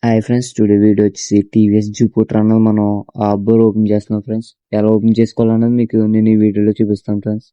Hi friends, today video వచ్చేసి TVS Jupiter అన్నది మనం ఆఫ్ ఓపెన్ చేస్తున్నాం ఫ్రెండ్స్. ఎలా ఓపెన్ చేసుకోవాలన్నది మీకు నేను ఈ వీడియోలో చూపిస్తాను ఫ్రెండ్స్.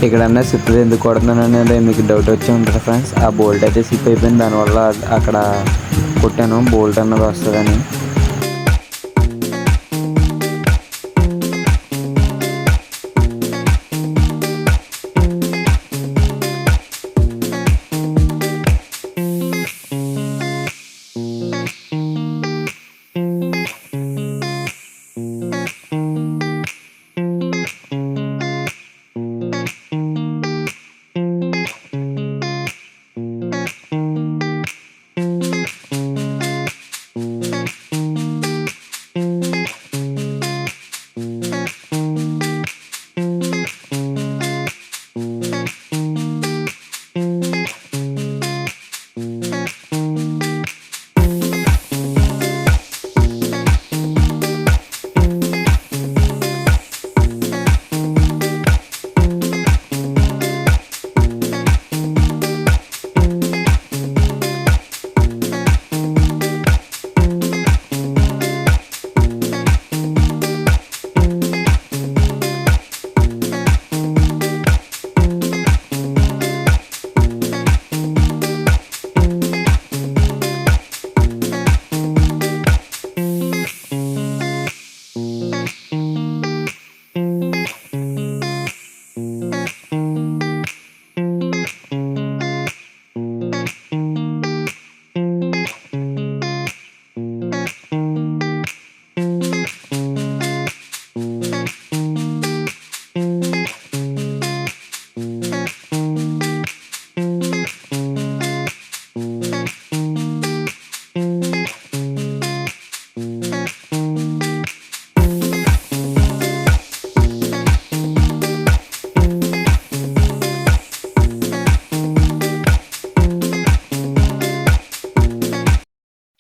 ఇక్కడ స్లిప్ ఎందుకు కొడుతున్నాను అనేది మీకు డౌట్ వచ్చి ఉంటుంది ఫ్రెండ్స్. ఆ బోల్ట్ అయితే స్లిప్ అయిపోయింది, దానివల్ల అక్కడ కొట్టాను బోల్ట్ అన్నది వస్తుందని.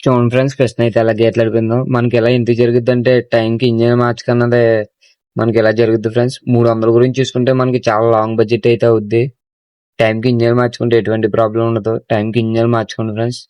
చూడండి ఫ్రెండ్స్, ప్రశ్న అయితే ఎలా గేట్లాడిపోయిందో. మనకి ఎలా ఎందుకు జరుగుద్ది అంటే టైంకి ఇంజన్ మార్చుకున్నదే మనకి ఎలా జరుగుద్ది ఫ్రెండ్స్. 300 గురించి చూసుకుంటే మనకి చాలా లాంగ్ బడ్జెట్ అయితే అవుద్ది. టైంకి ఇంజన్ మార్చుకుంటే ఎటువంటి ప్రాబ్లం ఉండదు. టైంకి ఇంజన్ మార్చుకోండి ఫ్రెండ్స్.